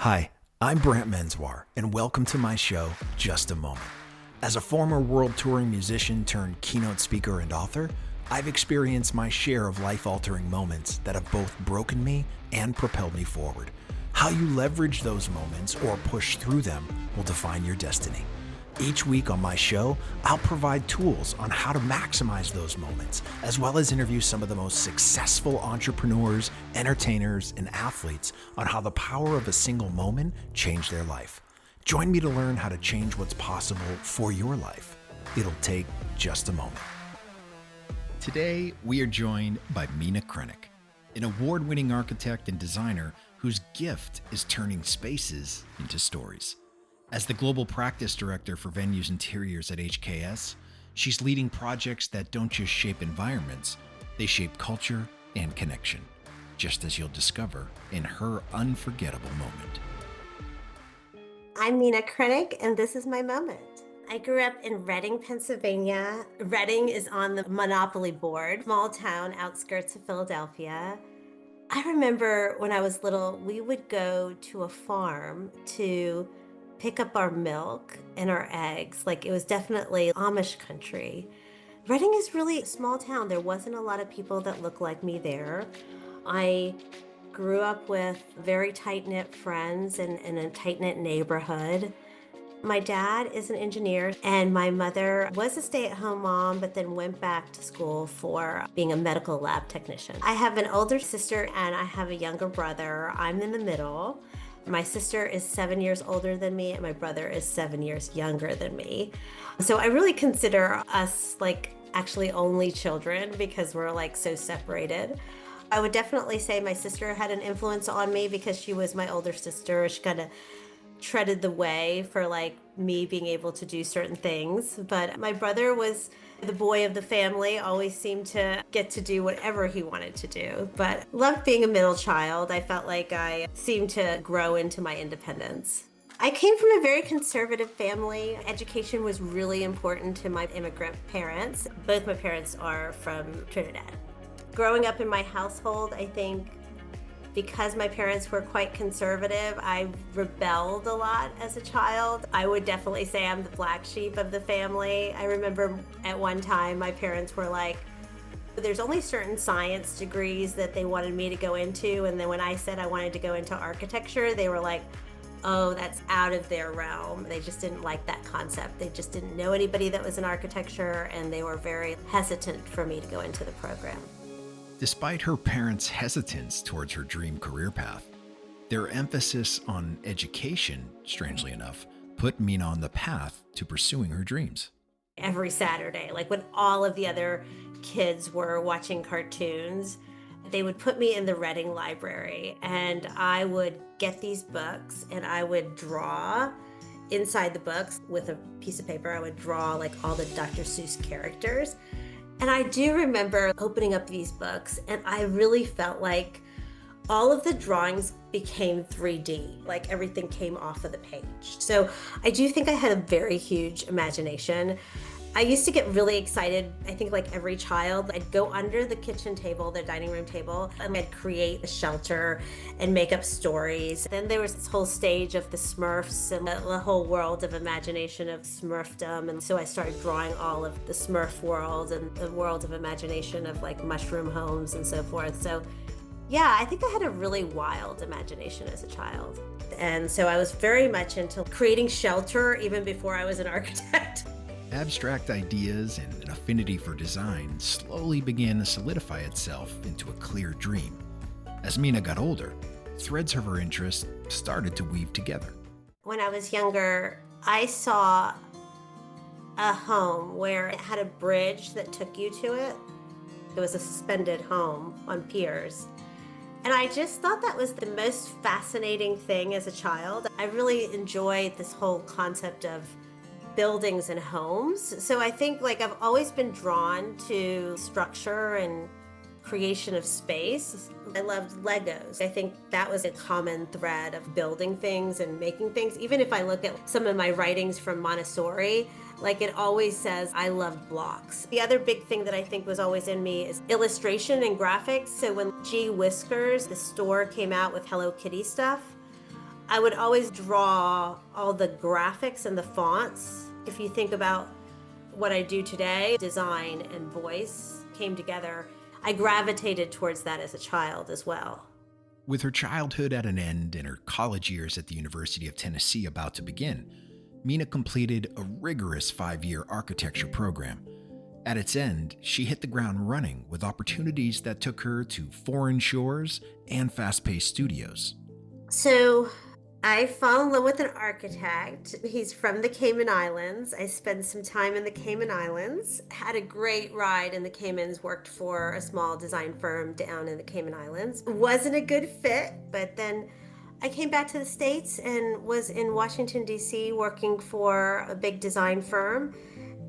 Hi, I'm Brant Menswar, and welcome to my show, Just a Moment. As a former world touring musician turned keynote speaker and author, I've experienced my share of life-altering moments that have both broken me and propelled me forward. How you leverage those moments or push through them will define your destiny. Each week on my show, I'll provide tools on how to maximize those moments, as well as interview some of the most successful entrepreneurs, entertainers, and athletes on how the power of a single moment changed their life. Join me to learn how to change what's possible for your life. It'll take just a moment. Today, we are joined by Meena Krenek, an award-winning architect and designer whose gift is turning spaces into stories. As the global practice director for venues interiors at HKS, she's leading projects that don't just shape environments, they shape culture and connection, just as you'll discover in her unforgettable moment. I'm Meena Krenek, and this is my moment. I grew up in Reading, Pennsylvania. Reading is on the Monopoly board, small town outskirts of Philadelphia. I remember when I was little, we would go to a farm to pick up our milk and our eggs. Like, it was definitely Amish country. Reading is really a small town. There wasn't a lot of people that looked like me there. I grew up with very tight-knit friends and in a tight-knit neighborhood. My dad is an engineer, and my mother was a stay-at-home mom, but then went back to school for being a medical lab technician. I have an older sister and I have a younger brother. I'm in the middle. My sister is 7 years older than me, and my brother is 7 years younger than me. So I really consider us like actually only children because we're like so separated. I would definitely say my sister had an influence on me because she was my older sister. She kind of treaded the way for like me being able to do certain things. But my brother was the boy of the family, always seemed to get to do whatever he wanted to do. But loved being a middle child. I felt like I seemed to grow into my independence. I came from a very conservative family. Education was really important to my immigrant parents. Both my parents are from Trinidad. Growing up in my household, I think because my parents were quite conservative, I rebelled a lot as a child. I would definitely say I'm the black sheep of the family. I remember at one time my parents were like, there's only certain science degrees that they wanted me to go into, and then when I said I wanted to go into architecture, they were like, oh, that's out of their realm. They just didn't like that concept. They just didn't know anybody that was in architecture, and they were very hesitant for me to go into the program. Despite her parents' hesitance towards her dream career path, their emphasis on education, strangely enough, put Meena on the path to pursuing her dreams. Every Saturday, like when all of the other kids were watching cartoons, they would put me in the Reading library, and I would get these books and I would draw inside the books with a piece of paper. I would draw like all the Dr. Seuss characters. And I do remember opening up these books, and I really felt like all of the drawings became 3D, like everything came off of the page. So I do think I had a very huge imagination. I used to get really excited, I think like every child. I'd go under the kitchen table, the dining room table, and I'd create a shelter and make up stories. Then there was this whole stage of the Smurfs and the whole world of imagination of Smurfdom. And so I started drawing all of the Smurf world and the world of imagination of like mushroom homes and so forth. So yeah, I think I had a really wild imagination as a child. And so I was very much into creating shelter even before I was an architect. Abstract ideas and an affinity for design slowly began to solidify itself into a clear dream. As Meena got older, threads of her interest started to weave together. When I was younger, I saw a home where it had a bridge that took you to it. It was a suspended home on piers. And I just thought that was the most fascinating thing as a child. I really enjoyed this whole concept of buildings and homes. So I think like I've always been drawn to structure and creation of space. I loved Legos. I think that was a common thread of building things and making things. Even if I look at some of my writings from Montessori, like it always says I loved blocks. The other big thing that I think was always in me is illustration and graphics. So when G Whiskers, the store, came out with Hello Kitty stuff, I would always draw all the graphics and the fonts. If you think about what I do today, design and voice came together. I gravitated towards that as a child as well. With her childhood at an end and her college years at the University of Tennessee about to begin, Meena completed a rigorous 5-year architecture program. At its end, she hit the ground running with opportunities that took her to foreign shores and fast-paced studios. So I fell in love with an architect. He's from the Cayman Islands. I spent some time in the Cayman Islands, had a great ride in the Caymans, worked for a small design firm down in the Cayman Islands. Wasn't a good fit, but then I came back to the States and was in Washington, D.C., working for a big design firm,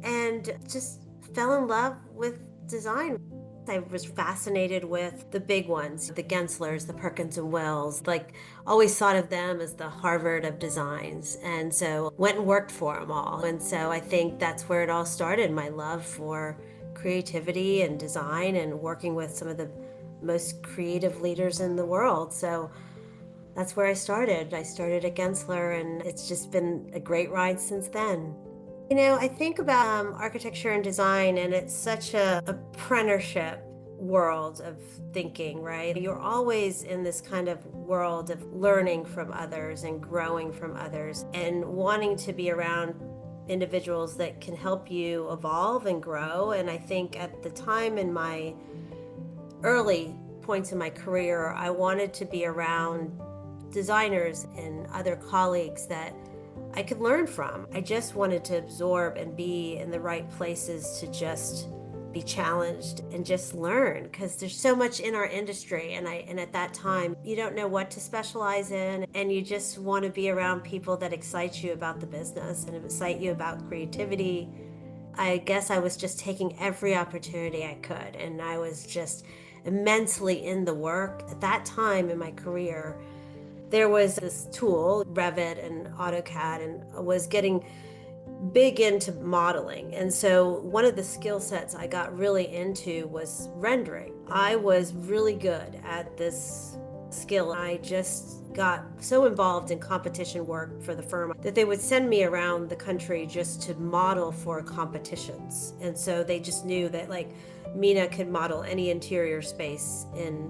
and just fell in love with design. I was fascinated with the big ones, the Genslers, the Perkins and Wells, like always thought of them as the Harvard of designs. And so went and worked for them all. And so I think that's where it all started, my love for creativity and design and working with some of the most creative leaders in the world. So that's where I started. I started at Gensler, and it's just been a great ride since then. You know, I think about architecture and design, and it's such a apprenticeship world of thinking, right? You're always in this kind of world of learning from others and growing from others and wanting to be around individuals that can help you evolve and grow. And I think at the time in my early points in my career, I wanted to be around designers and other colleagues that I could learn from. I just wanted to absorb and be in the right places to just be challenged and just learn, because there's so much in our industry, and at that time you don't know what to specialize in, and you just want to be around people that excite you about the business and excite you about creativity. I guess I was just taking every opportunity I could, and I was just immensely in the work. At that time in my career, there was this tool, Revit and AutoCAD, and was getting big into modeling. And so one of the skill sets I got really into was rendering. I was really good at this skill. I just got so involved in competition work for the firm that they would send me around the country just to model for competitions. And so they just knew that like Meena could model any interior space in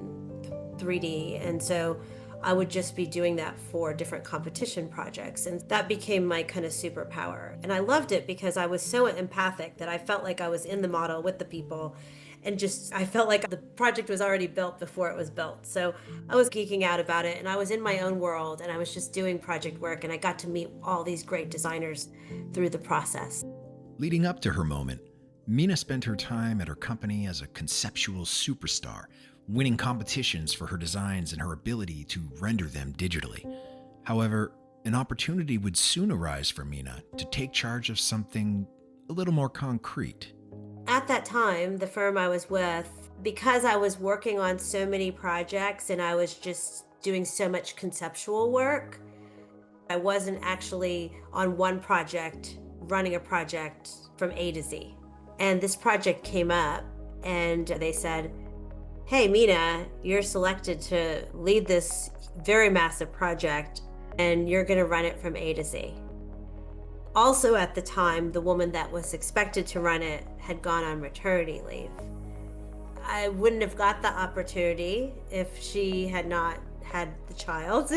3D. And so I would just be doing that for different competition projects. And that became my kind of superpower. And I loved it because I was so empathic that I felt like I was in the model with the people. And just, I felt like the project was already built before it was built. So I was geeking out about it, and I was in my own world, and I was just doing project work, and I got to meet all these great designers through the process. Leading up to her moment, Meena spent her time at her company as a conceptual superstar, winning competitions for her designs and her ability to render them digitally. However, an opportunity would soon arise for Meena to take charge of something a little more concrete. At that time, the firm I was with, because I was working on so many projects and I was just doing so much conceptual work, I wasn't actually on one project, running a project from A to Z. And this project came up and they said, "Hey, Meena, you're selected to lead this very massive project, and you're going to run it from A to Z." Also at the time, the woman that was expected to run it had gone on maternity leave. I wouldn't have got the opportunity if she had not had the child.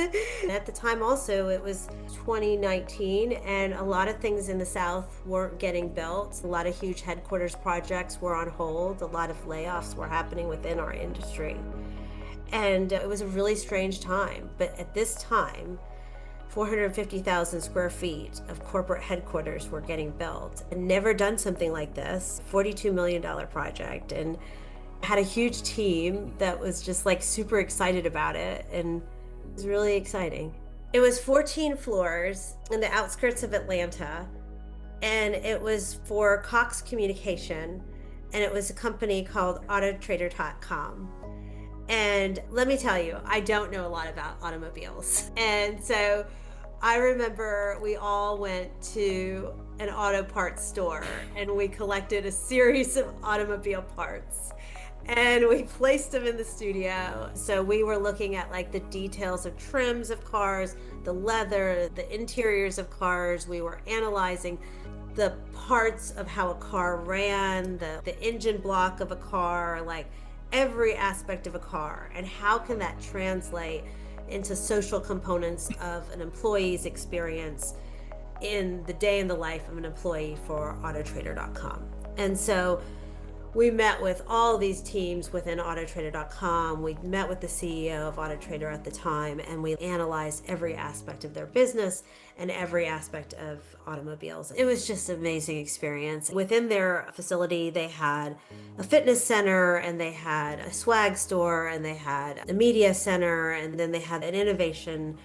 At the time also, it was 2019, and a lot of things in the South weren't getting built. A lot of huge headquarters projects were on hold. A lot of layoffs were happening within our industry. And it was a really strange time. But at this time, 450,000 square feet of corporate headquarters were getting built. I'd never done something like this, $42 million project, and had a huge team that was just like super excited about it, and it was really exciting. It was 14 floors in the outskirts of Atlanta, and it was for Cox Communication, and it was a company called Autotrader.com. And let me tell you, I don't know a lot about automobiles. And so I remember we all went to an auto parts store and we collected a series of automobile parts. And we placed them in the studio. So we were looking at like the details of trims of cars, the leather, the interiors of cars. We were analyzing the parts of how a car ran, the engine block of a car, like every aspect of a car, and how can that translate into social components of an employee's experience in the day in the life of an employee for autotrader.com. And so we met with all these teams within autotrader.com. We met with the CEO of Autotrader at the time, and we analyzed every aspect of their business and every aspect of automobiles. It was just an amazing experience. Within their facility, they had a fitness center, and they had a swag store, and they had a media center, and then they had an innovation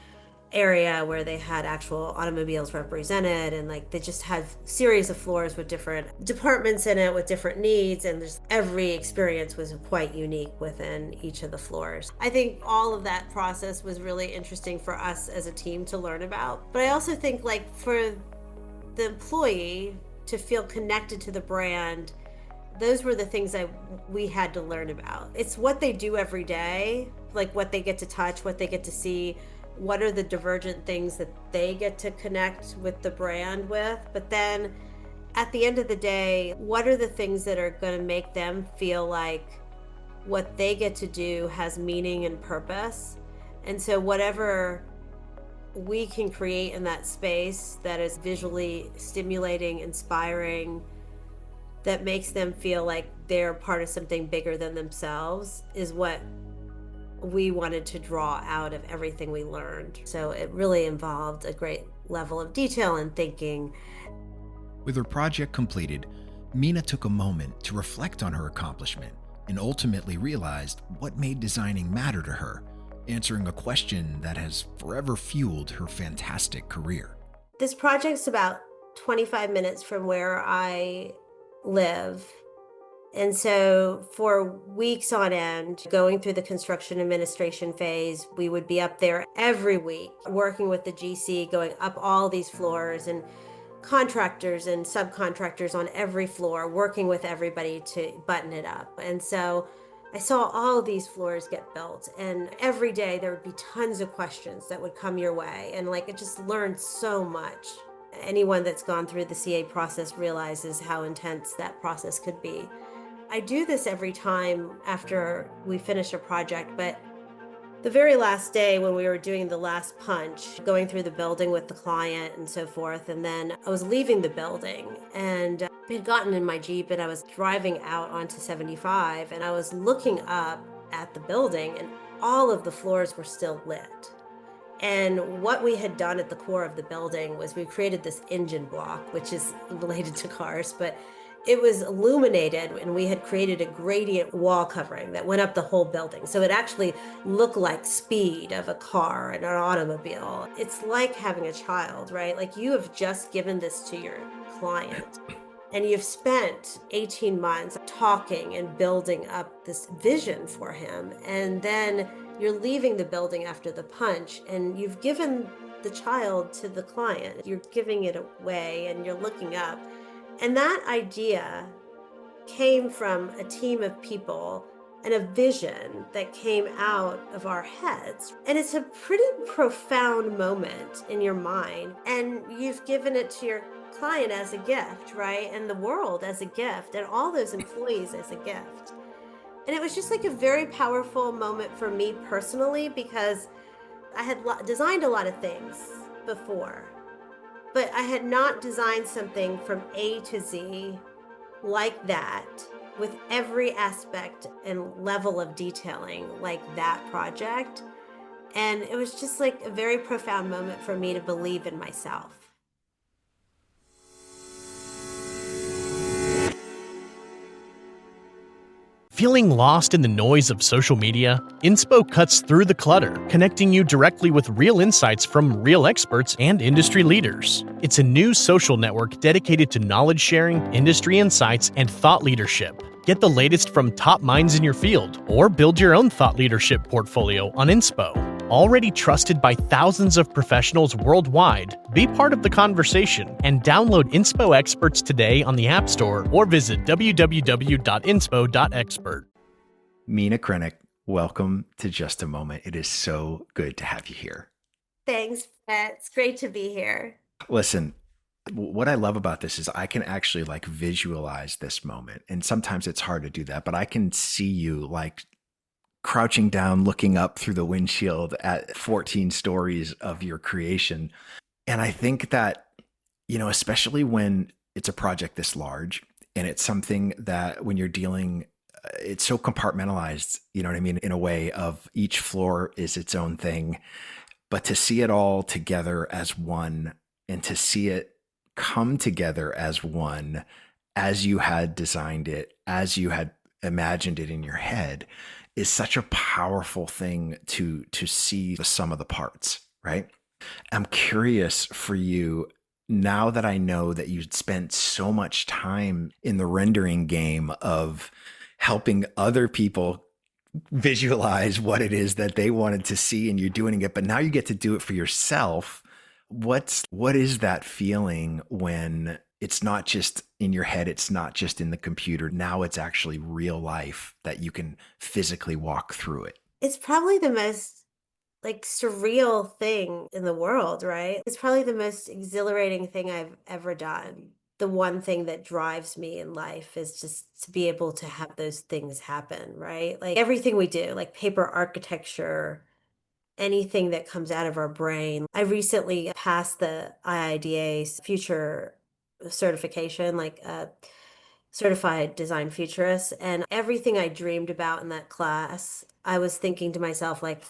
area where they had actual automobiles represented, and like they just had series of floors with different departments in it with different needs, and just every experience was quite unique within each of the floors. I think all of that process was really interesting for us as a team to learn about, but I also think like for the employee to feel connected to the brand, those were the things we had to learn about. It's what they do every day, like what they get to touch, what they get to see, what are the divergent things that they get to connect with the brand with. But then at the end of the day, what are the things that are going to make them feel like what they get to do has meaning and purpose? And so whatever we can create in that space that is visually stimulating, inspiring, that makes them feel like they're part of something bigger than themselves is what we wanted to draw out of everything we learned. So it really involved a great level of detail and thinking. With her project completed, Meena took a moment to reflect on her accomplishment and ultimately realized what made designing matter to her, answering a question that has forever fueled her fantastic career. This project's about 25 minutes from where I live. And so for weeks on end, going through the construction administration phase, we would be up there every week, working with the GC, going up all these floors, and contractors and subcontractors on every floor, working with everybody to button it up. And so I saw all these floors get built, and every day there would be tons of questions that would come your way. And like, it just learned so much. Anyone that's gone through the CA process realizes how intense that process could be. I do this every time after we finish a project, but the very last day when we were doing the last punch, going through the building with the client and so forth, and then I was leaving the building, and I had gotten in my Jeep and I was driving out onto 75, and I was looking up at the building, and all of the floors were still lit. And what we had done at the core of the building was we created this engine block, which is related to cars, but it was illuminated, and we had created a gradient wall covering that went up the whole building. So it actually looked like speed of a car and an automobile. It's like having a child, right? Like you have just given this to your client, and you've spent 18 months talking and building up this vision for him. And then you're leaving the building after the punch, and you've given the child to the client. You're giving it away, and you're looking up. And that idea came from a team of people and a vision that came out of our heads. And it's a pretty profound moment in your mind. And you've given it to your client as a gift, right? And the world as a gift, and all those employees as a gift. And it was just like a very powerful moment for me personally, because I had designed a lot of things before, but I had not designed something from A to Z like that, with every aspect and level of detailing like that project. And it was just like a very profound moment for me to believe in myself. Feeling lost in the noise of social media? Inspo cuts through the clutter, connecting you directly with real insights from real experts and industry leaders. It's a new social network dedicated to knowledge sharing, industry insights, and thought leadership. Get the latest from top minds in your field, or build your own thought leadership portfolio on Inspo. Already trusted by thousands of professionals worldwide, be part of the conversation and download Inspo Experts today on the App Store or visit www.inspo.expert. Meena Krenek, welcome to Just a Moment. It is so good to have you here. Thanks, Brett. It's great to be here. Listen, what I love about this is I can actually like visualize this moment. And sometimes it's hard to do that, but I can see you like crouching down, looking up through the windshield at 14 stories of your creation. And I think that, especially when it's a project this large and it's something that when you're dealing, it's so compartmentalized, you know what I mean? In a way of each floor is its own thing, but to see it all together as one and to see it come together as one, as you had designed it, as you had imagined it in your head, is such a powerful thing to see the sum of the parts, right? I'm curious for you now that I know that you spent so much time in the rendering game of helping other people visualize what it is that they wanted to see and you're doing it, but now you get to do it for yourself. What is that feeling when it's not just in your head, it's not just in the computer. Now it's actually real life that you can physically walk through it. It's probably the most like surreal thing in the world, right? It's probably the most exhilarating thing I've ever done. The one thing that drives me in life is just to be able to have those things happen, right? Like everything we do, like paper architecture, anything that comes out of our brain. I recently passed the IIDA's future certification, like a certified design futurist, and everything I dreamed about in that class, I was thinking to myself, like,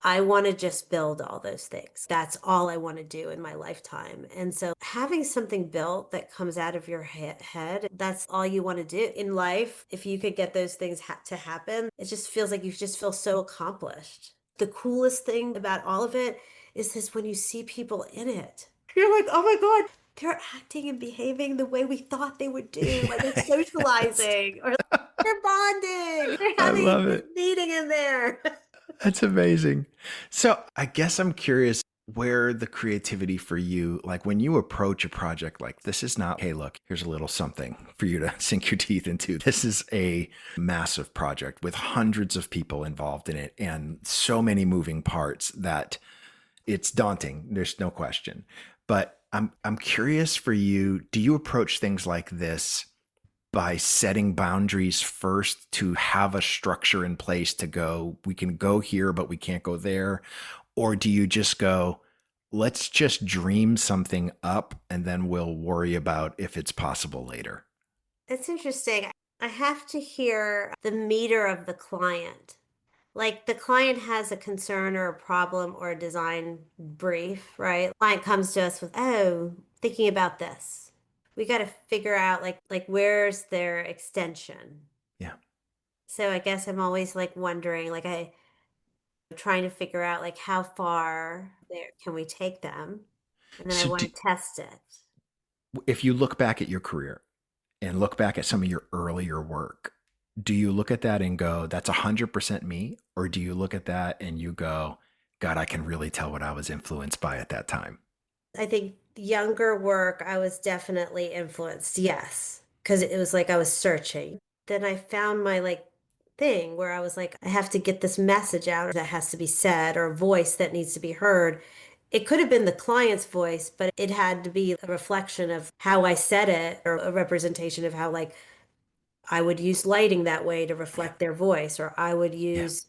I want to just build all those things. That's all I want to do in my lifetime. And so having something built that comes out of your head, that's all you want to do in life. If you could get those things to happen, it just feels like you just feel so accomplished. The coolest thing about all of it is this when you see people in it, you're like, oh my God, they're acting and behaving the way we thought they would do. Like they're Yes. socializing or they're bonding. They're I having a love good it. meeting in there. That's amazing. So I guess I'm curious where the creativity for you, like when you approach a project like this is not, hey, look, here's a little something for you to sink your teeth into. This is a massive project with hundreds of people involved in it and so many moving parts that it's daunting. There's no question. But I'm curious for you, do you approach things like this by setting boundaries first to have a structure in place to go, we can go here, but we can't go there? Or do you just go, let's just dream something up and then we'll worry about if it's possible later? It's interesting. I have to hear the meter of the client. Like the client has a concern or a problem or a design brief, right? Client comes to us with, "Oh, thinking about this." We got to figure out like where's their extension. Yeah. So I guess I'm always like wondering, like I trying to figure out like how far there can we take them? And then I So want to test it. if you look back at your career and look back at some of your earlier work, do you look at that and go, that's 100% me? Or do you look at that and you go, God, I can really tell what I was influenced by at that time? I think younger work, I was definitely influenced, yes, because it was like I was searching. Then I found my like thing where I was like, I have to get this message out that has to be said or a voice that needs to be heard. It could have been the client's voice, but it had to be a reflection of how I said it or a representation of how like I would use lighting that way to Yeah. reflect their voice, or I would Yeah. use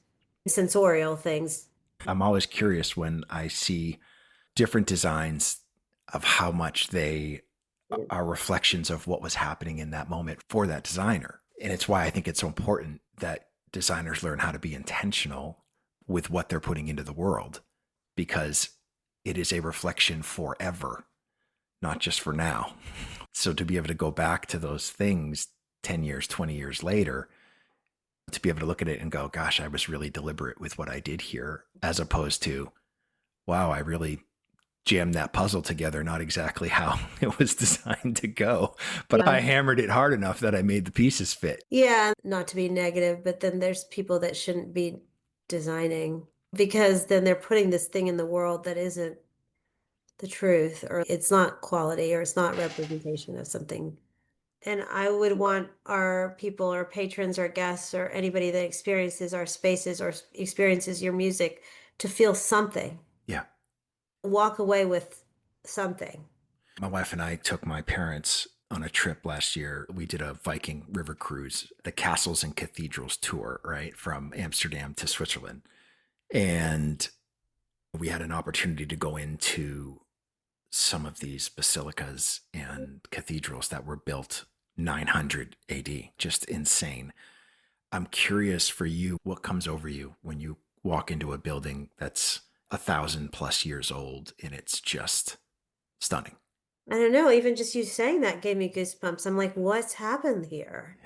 sensorial things. I'm always curious when I see different designs of how much they are reflections of what was happening in that moment for that designer. And it's why I think it's so important that designers learn how to be intentional with what they're putting into the world because it is a reflection forever, not just for now. So to be able to go back to those things 10 years, 20 years later, to be able to look at it and go, gosh, I was really deliberate with what I did here, as opposed to, wow, I really jammed that puzzle together, not exactly how it was designed to go, but Yeah. I hammered it hard enough that I made the pieces fit. Yeah, not to be negative, but then there's people that shouldn't be designing because then they're putting this thing in the world that isn't the truth or it's not quality or it's not representation of something. And I would want our people or patrons or guests or anybody that experiences our spaces or experiences your music to feel something, Yeah. walk away with something. My wife and I took my parents on a trip last year. We did a Viking river cruise, the Castles and Cathedrals tour, right? From Amsterdam to Switzerland. And we had an opportunity to go into some of these basilicas and cathedrals that were built 900 AD. Just insane. I'm curious for you, what comes over you when you walk into a building that's 1,000+ years old and it's just stunning? I don't know, even just you saying that gave me goosebumps. I'm like, what's happened here?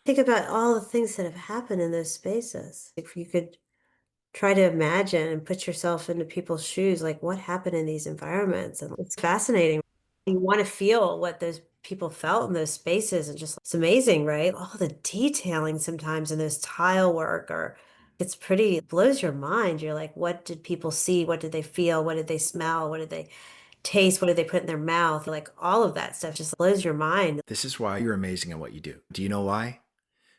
Think about all the things that have happened in those spaces. If you could try to imagine and put yourself into people's shoes, like what happened in these environments. And it's fascinating. You want to feel what those people felt in those spaces and just it's amazing, right? All the detailing sometimes in those tile work or it's pretty, it blows your mind. You're like, what did people see? What did they feel? What did they smell? What did they taste? What did they put in their mouth? Like all of that stuff just blows your mind. This is why you're amazing at what you do. Do you know why?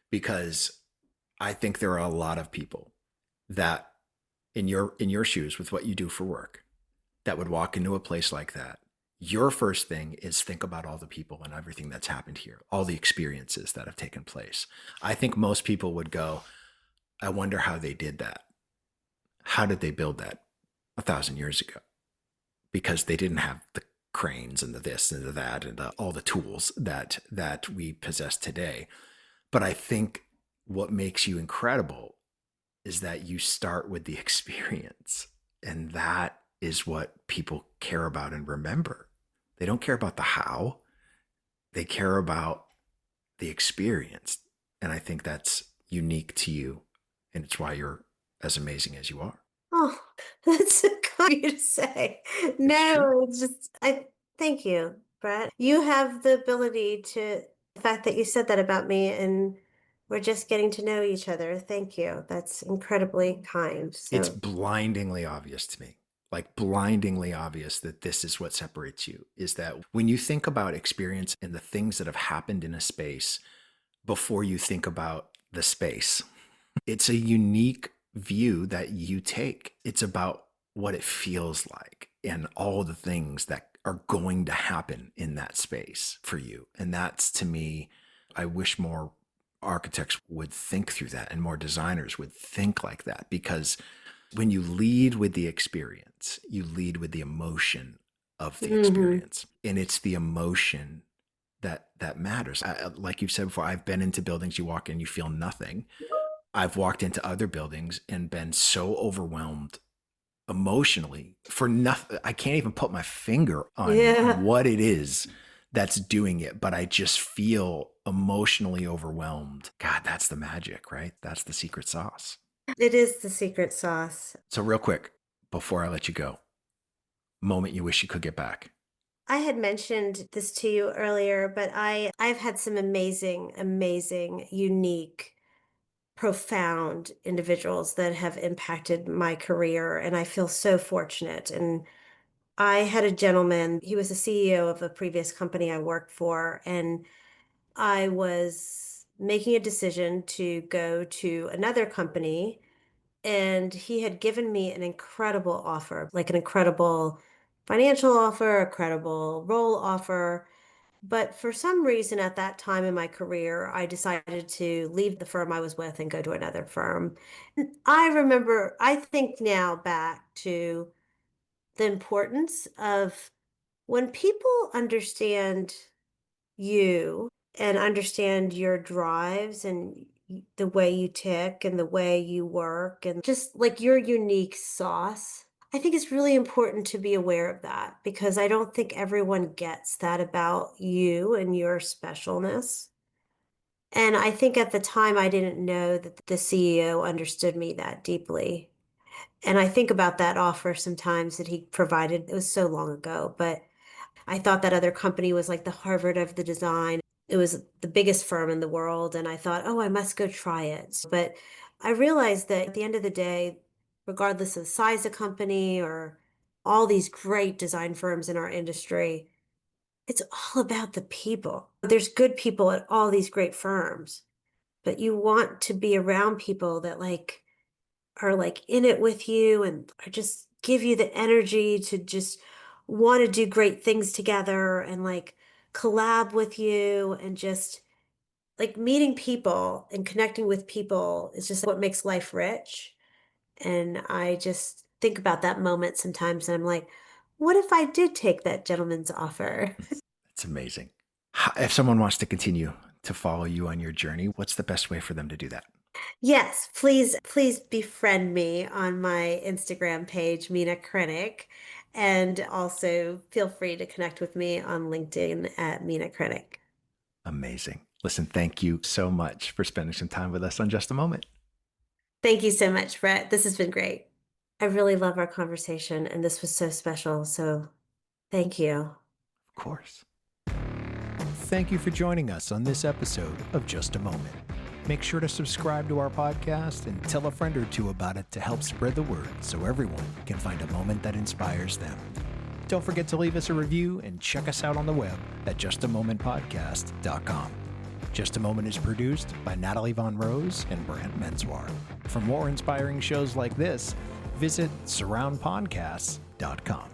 Because I think there are a lot of people that in your shoes with what you do for work that would walk into a place like that. Your first thing is think about all the people and everything that's happened here, all the experiences that have taken place. I think most people would go, I wonder how they did that. How did they build that 1,000 years ago? Because they didn't have the cranes and the this and the that and all the tools that we possess today. But I think what makes you incredible is that you start with the experience, and that is what people care about and remember. They don't care about the how, they care about the experience. And I think that's unique to you, and it's why you're as amazing as you are. Oh, that's so kind of you to say. It's true. No, it's just I thank you, Brett. You have the ability to the fact that you said that about me and we're just getting to know each other. Thank you. That's incredibly kind. It's So, blindingly obvious to me, like blindingly obvious, that this is what separates you, is that when you think about experience and the things that have happened in a space before you think about the space, it's a unique view that you take. It's about what it feels like and all the things that are going to happen in that space for you. And that's, to me, I wish more architects would think through that and more designers would think like that, because when you lead with the experience, you lead with the emotion of the mhm. experience. And it's the emotion that matters. Like you've said before, I've been into buildings, you walk in, you feel nothing. I've walked into other buildings and been so overwhelmed emotionally for nothing. I can't even put my finger on Yeah, what it is that's doing it, but I just feel emotionally overwhelmed. God, that's the magic, right? That's the secret sauce. it is the secret sauce. So, real quick, before I let you go, moment you wish you could get back. I had mentioned this to you earlier, but I've had some amazing, amazing, unique profound individuals that have impacted my career, and I feel so fortunate. And I had a gentleman, he was the CEO of a previous company I worked for, and I was making a decision to go to another company, and he had given me an incredible offer, like an incredible financial offer, a credible role offer. But for some reason at that time in my career, I decided to leave the firm I was with and go to another firm. And I remember, I think now back to the importance of when people understand you and understand your drives and the way you tick and the way you work and just like your unique sauce. I think it's really important to be aware of that because I don't think everyone gets that about you and your specialness. And I think at the time I didn't know that the CEO understood me that deeply. And I think about that offer sometimes that he provided. It was so long ago, but I thought that other company was like the Harvard of the design. It was the biggest firm in the world. And I thought, oh, I must go try it. But I realized that at the end of the day, regardless of the size of company or all these great design firms in our industry, It's all about the people. There's good people at all these great firms, but you want to be around people that are in it with you and are just give you the energy to just want to do great things together and collab with you and just meeting people and connecting with people is just what makes life rich. And I just think about that moment sometimes and I'm like, what if I did take that gentleman's offer? It's amazing. If someone wants to continue to follow you on your journey, what's the best way for them to do that? Yes, please befriend me on my Instagram page, Meena Krenek. And also feel free to connect with me on LinkedIn at Meena Krenek. Amazing. Listen, thank you so much for spending some time with us on Just a Moment. Thank you so much, Brett. This has been great. I really love our conversation, and this was so special. So thank you. Of course. Thank you for joining us on this episode of Just a Moment. Make sure to subscribe to our podcast and tell a friend or two about it to help spread the word so everyone can find a moment that inspires them. Don't forget to leave us a review and check us out on the web at justamomentpodcast.com. Just a Moment is produced by Natalie Von Rose and Brant Menswar. For more inspiring shows like this, visit surroundpodcasts.com.